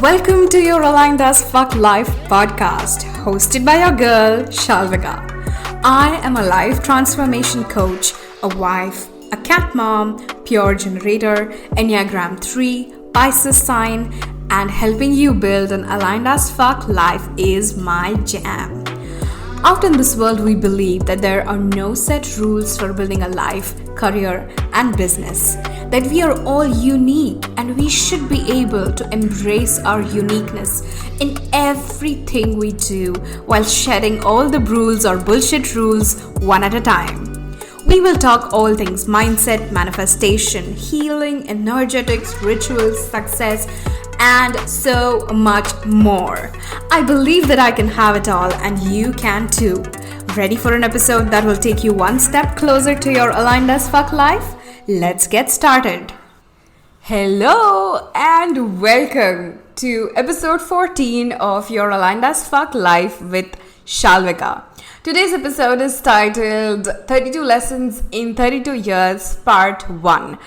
Welcome to your Aligned as Fuck Life podcast, hosted by your girl, Shalvika. I am a life transformation coach, a wife, a cat mom, pure generator, Enneagram 3, Pisces sign, and helping you build an aligned as fuck life is my jam. Out in this world, we believe that there are no set rules for building a life, career, and business. That we are all unique and we should be able to embrace our uniqueness in everything we do while shedding all the rules or bullshit rules one at a time. We will talk all things mindset, manifestation, healing, energetics, rituals, success, and so much more. I believe that I can have it all and you can too. Ready for an episode that will take you one step closer to your aligned as fuck life? Let's get started. Hello and welcome to episode 14 of your Aligned as Fuck Life with Shalvika. Today's episode is titled 32 Lessons in 32 Years Part 1.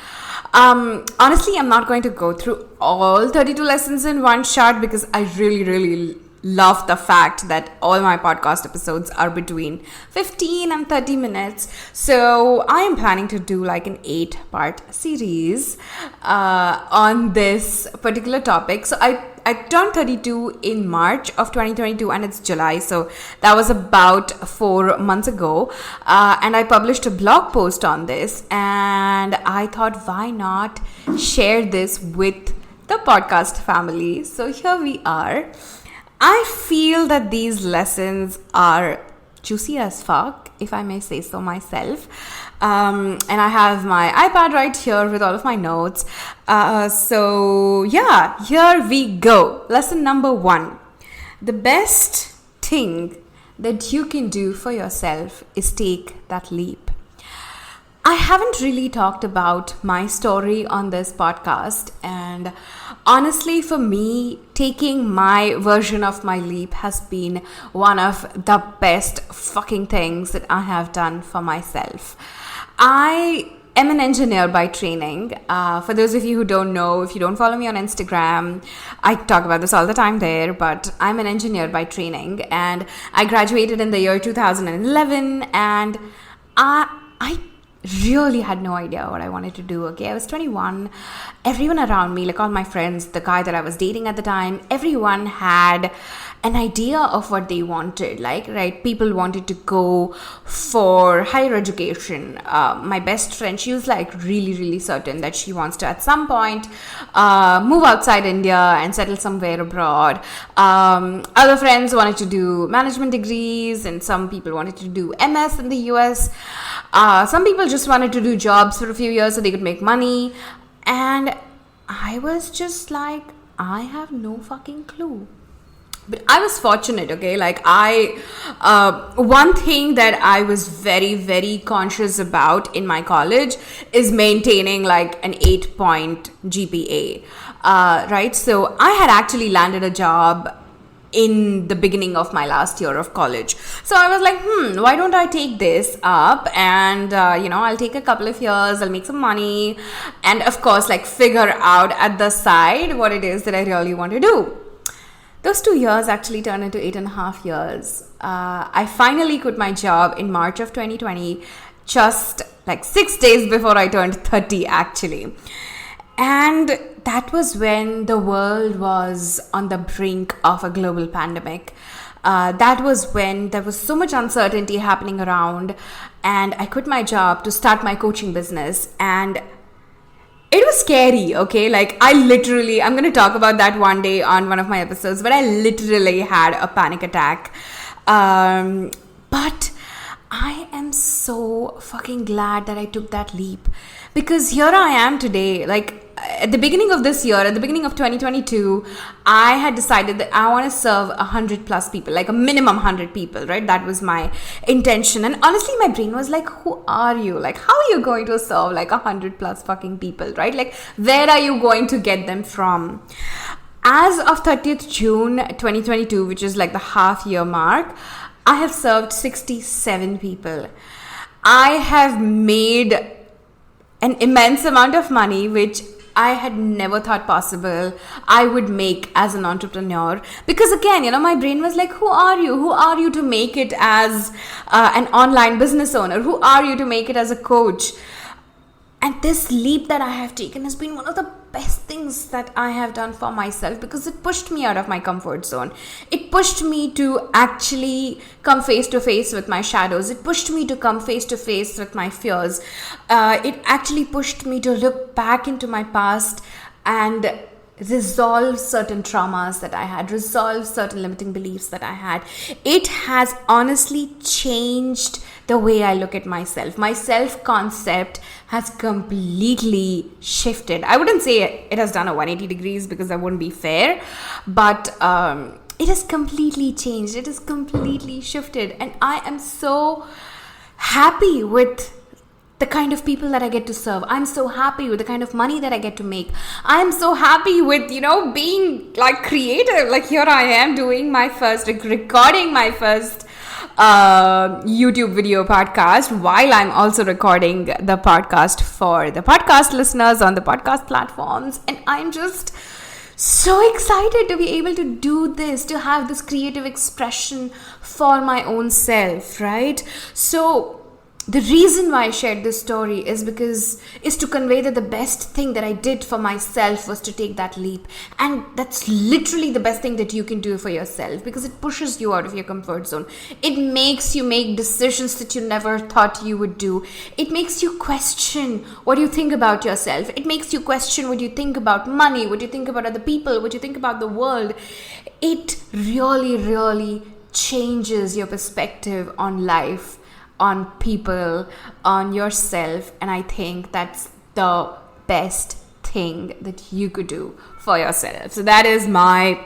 Honestly, I'm not going to go through all 32 lessons in one shot because I really love the fact that all my podcast episodes are between 15 and 30 minutes. So I am planning to do like an 8-part series on this particular topic. So I turned 32 in March of 2022 and it's July. So that was about 4 months ago. And I published a blog post on this and I thought, why not share this with the podcast family? So here we are. I feel that these lessons are juicy as fuck, if I may say so myself. And I have my iPad right here with all of my notes. So yeah, here we go. Lesson number 1. The best thing that you can do for yourself is take that leap. I haven't really talked about my story on this podcast, and honestly, for me, taking my version of my leap has been one of the best fucking things that I have done for myself. I am an engineer by training. For those of you who don't know, if you don't follow me on Instagram, I talk about this all the time there, but I'm an engineer by training, and I graduated in the year 2011, and I really had no idea what I wanted to do. Okay, I was 21. Everyone around me, like all my friends, the guy that I was dating at the time, everyone had an idea of what they wanted. Like, right, people wanted to go for higher education. My best friend, she was like really certain that she wants to at some point move outside India and settle somewhere abroad. Other friends wanted to do management degrees, and some people wanted to do MS in the US. Some people just wanted to do jobs for a few years so they could make money. And I was just like, I have no fucking clue. But I was fortunate, okay? Like one thing that I was very conscious about in my college is maintaining like an 8-point GPA, right? So I had actually landed a job in the beginning of my last year of college. So I was like, why don't I take this up and, I'll take a couple of years, I'll make some money and of course, like figure out at the side what it is that I really want to do. Those 2 years actually turned into 8.5 years. I finally quit my job in March of 2020, just like 6 days before I turned 30 actually. And that was when the world was on the brink of a global pandemic. That was when there was so much uncertainty happening around, and I quit my job to start my coaching business. And it was scary, okay? Like I'm going to talk about that one day on one of my episodes, but I literally had a panic attack. But I am so fucking glad that I took that leap, because here I am today. Like at the beginning of this year, at the beginning of 2022, I had decided that I want to serve 100 plus people, like a minimum 100 people, right? That was my intention. And honestly, my brain was like, who are you? Like, how are you going to serve like 100 plus fucking people, right? Like, where are you going to get them from? As of 30th June 2022, which is like the half year mark, I have served 67 people. I have made an immense amount of money, which I had never thought possible I would make as an entrepreneur. Because again, my brain was like, who are you? Who are you to make it as an online business owner? Who are you to make it as a coach? And this leap that I have taken has been one of the best things that I have done for myself, because it pushed me out of my comfort zone. It pushed me to actually come face to face with my shadows. It pushed me to come face to face with my fears. It actually pushed me to look back into my past and resolve certain traumas that I had, resolve certain limiting beliefs that I had. It has honestly changed the way I look at myself. My self-concept has completely shifted. I wouldn't say it has done a 180 degrees because that wouldn't be fair, but it has completely changed. It has completely shifted. And I am so happy with the kind of people that I get to serve. I'm so happy with the kind of money that I get to make. I'm so happy with, being like creative. Like here I am doing my first, recording my first YouTube video podcast while I'm also recording the podcast for the podcast listeners on the podcast platforms. And I'm just so excited to be able to do this, to have this creative expression for my own self, right? So the reason why I shared this story is to convey that the best thing that I did for myself was to take that leap. And that's literally the best thing that you can do for yourself, because it pushes you out of your comfort zone. It makes you make decisions that you never thought you would do. It makes you question what you think about yourself. It makes you question what you think about money, what you think about other people, what you think about the world. It really, really changes your perspective on life, on people, on yourself. And I think that's the best thing that you could do for yourself. So that is my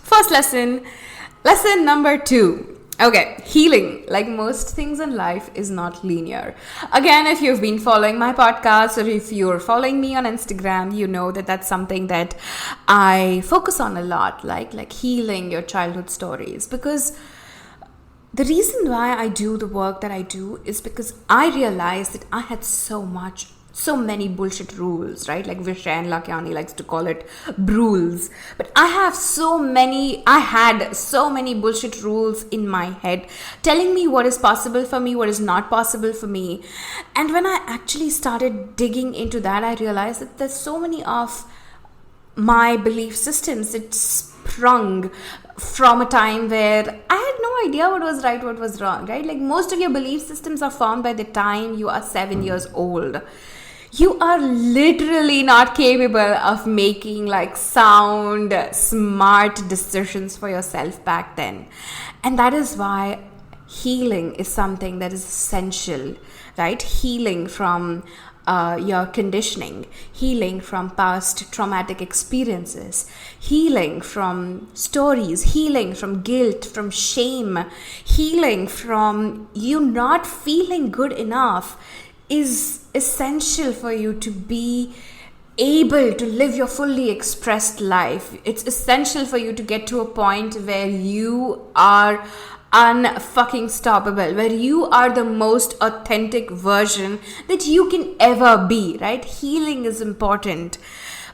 first lesson. Lesson number 2. Okay, healing, like most things in life, is not linear. Again, if you've been following my podcast or if you're following me on Instagram, you know that that's something that I focus on a lot, like healing your childhood stories. Because the reason why I do the work that I do is because I realized that I had so many bullshit rules, right? Like Vishen Lakiani likes to call it brules. But I had so many bullshit rules in my head telling me what is possible for me, what is not possible for me. And when I actually started digging into that, I realized that there's so many of my belief systems that sprung from a time where I had no idea what was right, what was wrong, right? Like most of your belief systems are formed by the time you are 7 years old. You are literally not capable of making like sound, smart decisions for yourself back then. And that is why healing is something that is essential, right? Healing from your conditioning, healing from past traumatic experiences, healing from stories, healing from guilt, from shame, healing from you not feeling good enough is essential for you to be able to live your fully expressed life. It's essential for you to get to a point where you are unfucking stoppable, where you are the most authentic version that you can ever be, right? Healing is important,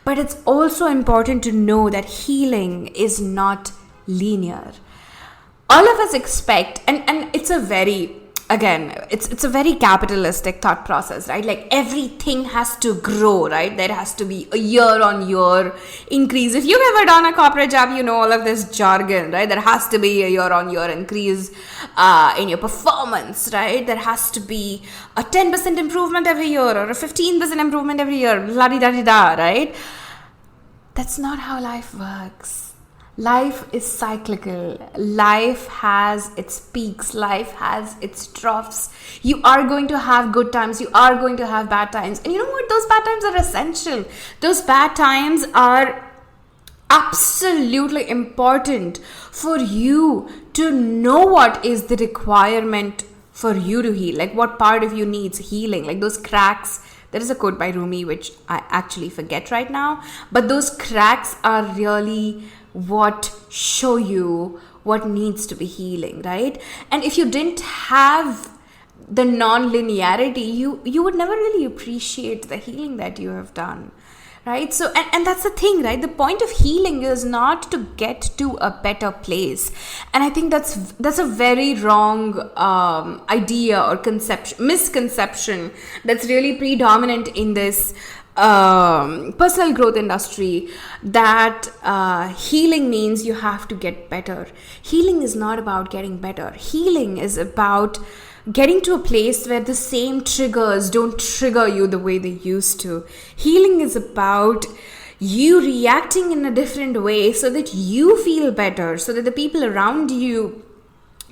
but it's also important to know that healing is not linear. All of us expect, and it's a very, again, it's a very capitalistic thought process, right? Like everything has to grow, right? There has to be a year-on-year increase. If you've ever done a corporate job, you know all of this jargon, right? There has to be a year-on-year increase in your performance, right? There has to be a 10% improvement every year or a 15% improvement every year, la-di-da-di-da, right? That's not how life works. Life is cyclical. Life has its peaks. Life has its troughs. You are going to have good times. You are going to have bad times. And you know what? Those bad times are essential. Those bad times are absolutely important for you to know what is the requirement for you to heal. Like what part of you needs healing. Like those cracks. There is a quote by Rumi, which I actually forget right now. But those cracks are really what show you what needs to be healing, right? And if you didn't have the non-linearity, you would never really appreciate the healing that you have done, right? So and that's the thing, right? The point of healing is not to get to a better place, and I think that's a very wrong idea or misconception that's really predominant in this personal growth industry, that healing means you have to get better. Healing is not about getting better. Healing is about getting to a place where the same triggers don't trigger you the way they used to. Healing is about you reacting in a different way so that you feel better, so that the people around you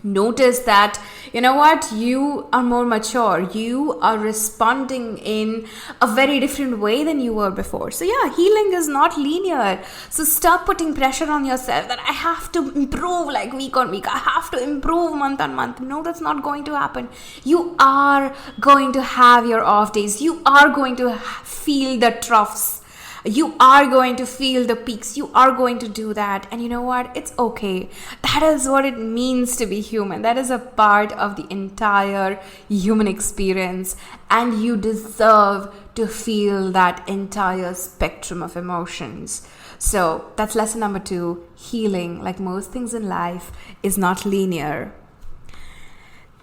notice that, you know what, you are more mature, you are responding in a very different way than you were before. So yeah, healing is not linear. So stop putting pressure on yourself that I have to improve like week on week, I have to improve month on month. No, that's not going to happen. You are going to have your off days, you are going to feel the troughs, you are going to feel the peaks, you are going to do that. And you know what, it's okay. That is what it means to be human. That is a part of the entire human experience, and you deserve to feel that entire spectrum of emotions. So that's lesson number 2. Healing, like most things in life, is not linear.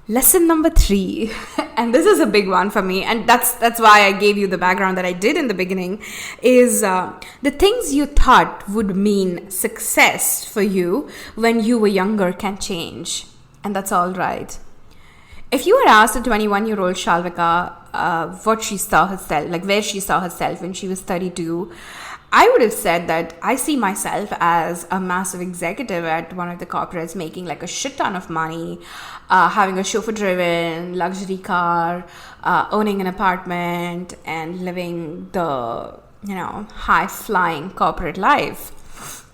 Lesson number 3, and this is a big one for me, and that's why I gave you the background that I did in the beginning, is the things you thought would mean success for you when you were younger can change, and that's all right. If you were asked a 21-year-old Shalvika what she saw herself, like where she saw herself when she was 32, I would have said that I see myself as a massive executive at one of the corporates, making like a shit ton of money, having a chauffeur-driven luxury car, owning an apartment, and living the, high-flying corporate life.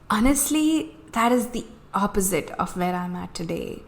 Honestly, that is the opposite of where I'm at today.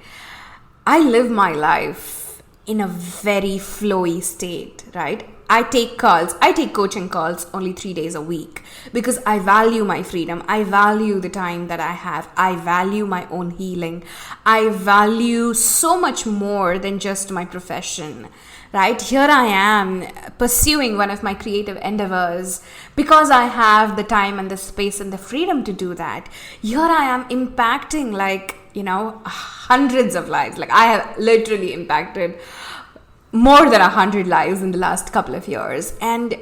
I live my life in a very flowy state, right? I take coaching calls only 3 days a week because I value my freedom. I value the time that I have. I value my own healing. I value so much more than just my profession, right? Here I am pursuing one of my creative endeavors because I have the time and the space and the freedom to do that. Here I am impacting hundreds of lives. Like I have literally impacted more than 100 lives in the last couple of years. And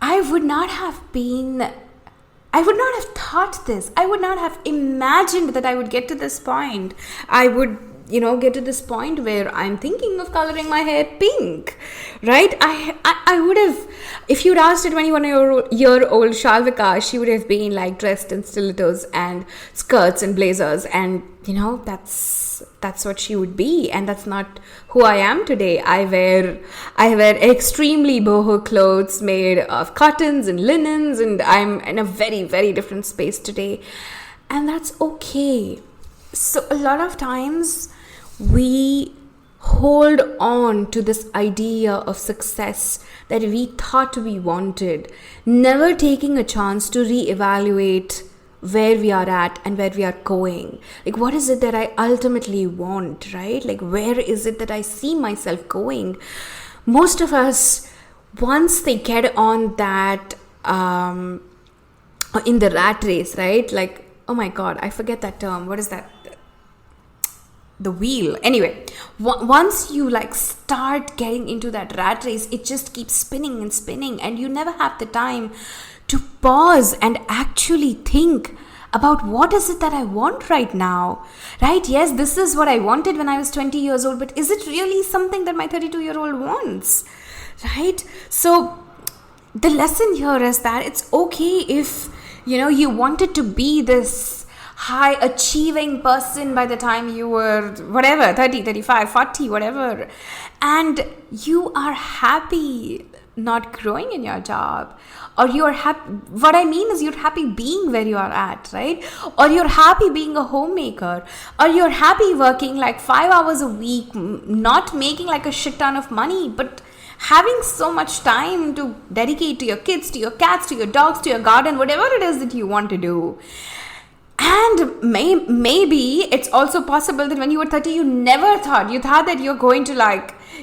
I would not have thought this. I would not have imagined that I would get to this point. I would, get to this point where I'm thinking of coloring my hair pink, right? I would have, if you'd asked a 21-year-old Shalvika, she would have been like dressed in stilettos and skirts and blazers, and that's what she would be, and that's not who I am today. I wear extremely boho clothes made of cottons and linens, and I'm in a very, very different space today, and that's okay. So a lot of times we hold on to this idea of success that we thought we wanted, never taking a chance to reevaluate where we are at and where we are going. Like, what is it that I ultimately want, right? Like, where is it that I see myself going? Most of us, once they get on that, in the rat race, right? Like, oh my God, I forget that term. What is that? The wheel. Anyway, once you start getting into that rat race, it just keeps spinning and spinning, and you never have the time to pause and actually think about what is it that I want right now, right? Yes, this is what I wanted when I was 20 years old, but is it really something that my 32-year-old wants, right? So the lesson here is that it's okay if, you wanted to be this high achieving person by the time you were 30, 35, 40, whatever, and you are happy not growing in your job, or you're happy, what I mean is you're happy being where you are at, right? Or you're happy being a homemaker, or you're happy working 5 hours a week, not making a shit ton of money, but having so much time to dedicate to your kids, to your cats, to your dogs, to your garden, whatever it is that you want to do. And maybe it's also possible that when you were 30, you thought that you're going to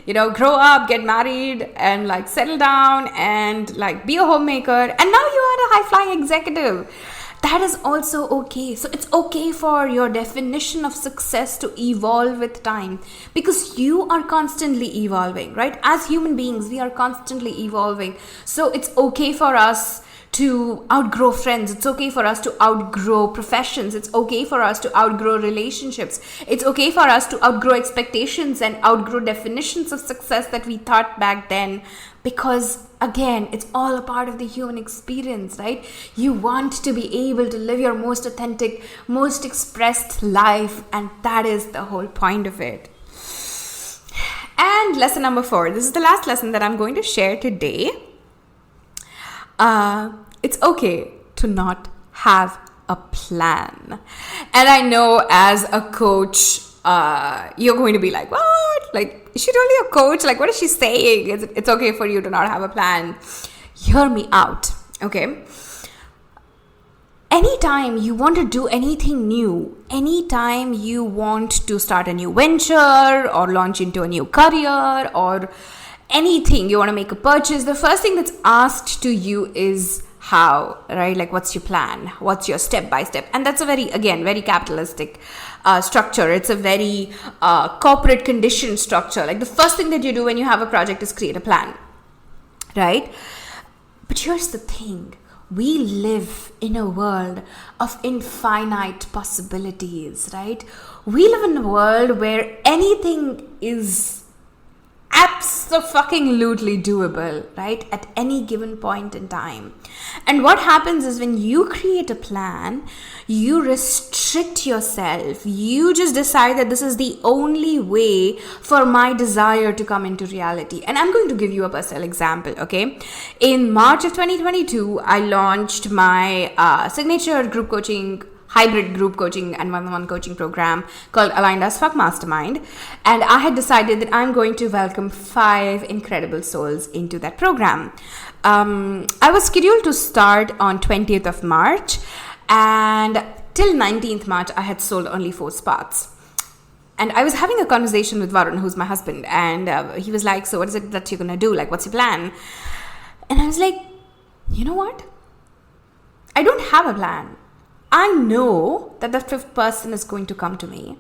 grow up, get married, and like settle down and like be a homemaker. And now you are a high flying executive. That is also okay. So it's okay for your definition of success to evolve with time, because you are constantly evolving, right? As human beings, we are constantly evolving. So it's okay for us to outgrow friends. It's okay for us to outgrow professions. It's okay for us to outgrow relationships. It's okay for us to outgrow expectations and outgrow definitions of success that we thought back then, because again, it's all a part of the human experience, right? You want to be able to live your most authentic, most expressed life, and that is the whole point of it. And lesson number 4, this is the last lesson that I'm going to share today. It's okay to not have a plan. And I know as a coach, you're going to be like, what? Like, is she really a coach? Like, what is she saying? It's okay for you to not have a plan. Hear me out, okay? Anytime you want to do anything new, anytime you want to start a new venture or launch into a new career or anything, you want to make a purchase, the first thing that's asked to you is how, right? Like, what's your plan? What's your step by step? And that's a very capitalistic structure. It's a very corporate conditioned structure. Like, the first thing that you do when you have a project is create a plan, right? But here's the thing. We live in a world of infinite possibilities, right? We live in a world where anything is absolutely doable, right? At any given point in time. And what happens is when you create a plan, you restrict yourself. You just decide that this is the only way for my desire to come into reality. And I'm going to give you a personal example, okay? In March of 2022, I launched my signature group coaching, hybrid group coaching and one-on-one coaching program called Aligned as Fuck Mastermind. And I had decided that I'm going to welcome 5 incredible souls into that program. I was scheduled to start on 20th of March, and till 19th March, I had sold only 4 spots. And I was having a conversation with Varun, who's my husband, and he was like, so what is it that you're going to do? Like, what's your plan? And I was like, you know what? I don't have a plan. I know that the 5th person is going to come to me.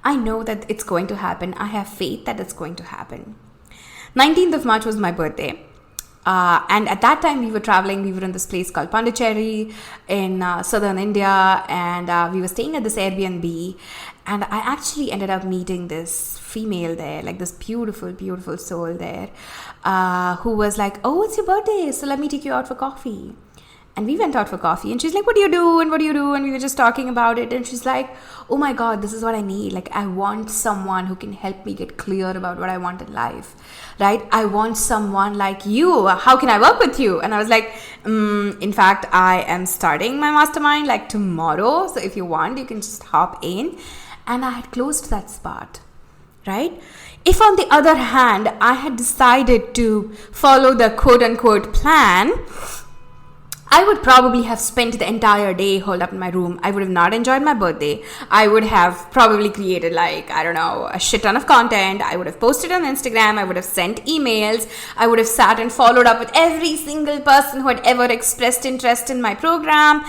I know that it's going to happen. I have faith that it's going to happen. 19th of March was my birthday. And at that time we were traveling. We were in this place called Pondicherry in southern India. And we were staying at this Airbnb. And I actually ended up meeting this female there, like this beautiful, beautiful soul there, who was like, oh, it's your birthday, so let me take you out for coffee. And we went out for coffee, and she's like, what do you do? And what do you do? And we were just talking about it. And she's like, oh my God, this is what I need. Like, I want someone who can help me get clear about what I want in life, right? I want someone like you. How can I work with you? And I was like, in fact, I am starting my mastermind like tomorrow. So if you want, you can just hop in. And I had closed that spot, right? If on the other hand, I had decided to follow the quote unquote plan, I would probably have spent the entire day holed up in my room. I would have not enjoyed my birthday. I would have probably created a shit ton of content. I would have posted on Instagram. I would have sent emails. I would have sat and followed up with every single person who had ever expressed interest in my program.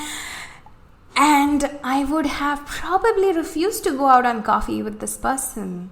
And I would have probably refused to go out on coffee with this person.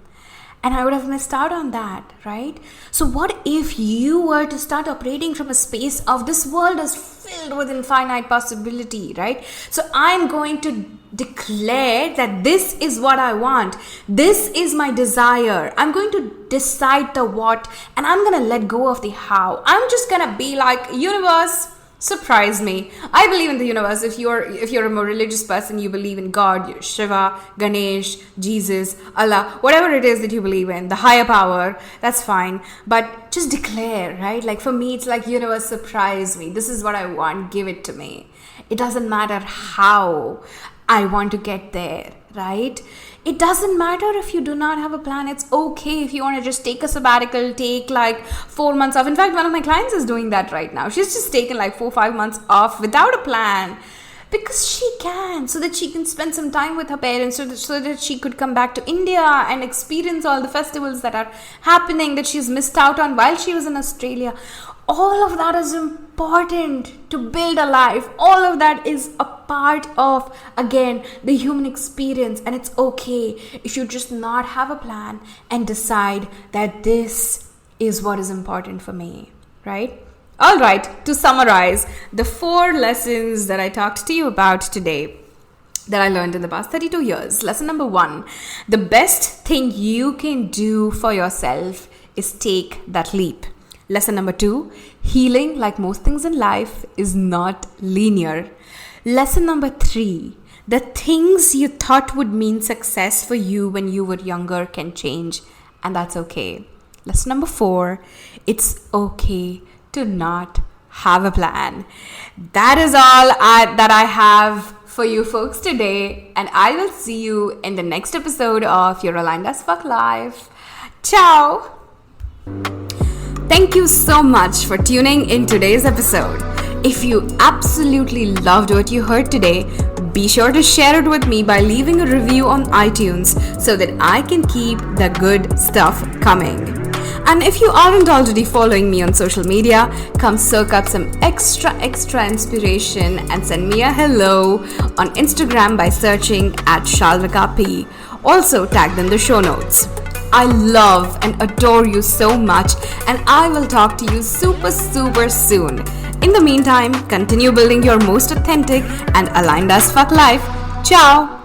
And I would have missed out on that, right? So what if you were to start operating from a space of this world is filled with infinite possibility, right? So I'm going to declare that this is what I want. This is my desire. I'm going to decide the what, and I'm going to let go of the how. I'm just going to be like, universe, surprise me. I believe in the universe. If you're a more religious person, you believe in God, Shiva, Ganesh, Jesus, Allah, whatever it is that you believe in, the higher power, that's fine. But just declare, right? Like for me, it's like, universe, surprise me. This is what I want. Give it to me. It doesn't matter how I want to get there, right? It doesn't matter if you do not have a plan. It's okay if you want to just take a sabbatical, take like 4 months off. In fact, one of my clients is doing that right now. She's just taken like 4-5 months off without a plan. because she can, so that she can spend some time with her parents, so that she could come back to India and experience all the festivals that are happening that she's missed out on while she was in Australia. All of that is important to build a life. All of that is a part of, again, the human experience. And it's okay if you just not have a plan and decide that this is what is important for me, right? All right, to summarize the 4 lessons that I talked to you about today, that I learned in the past 32 years. Lesson number 1, the best thing you can do for yourself is take that leap. Lesson number 2, healing, like most things in life, is not linear. Lesson number 3, the things you thought would mean success for you when you were younger can change, and that's okay. Lesson number 4, it's okay to not have a plan. That is all that I have for you folks today, and I will see you in the next episode of Your Aligned as Fuck Life. Ciao! Thank you so much for tuning in today's episode. If you absolutely loved what you heard today, be sure to share it with me by leaving a review on iTunes so that I can keep the good stuff coming. And if you aren't already following me on social media, come soak up some extra inspiration and send me a hello on Instagram by searching @ShalvikaP. Also tagged in the show notes. I love and adore you so much, and I will talk to you super soon. In the meantime, continue building your most authentic and aligned as fuck life. Ciao!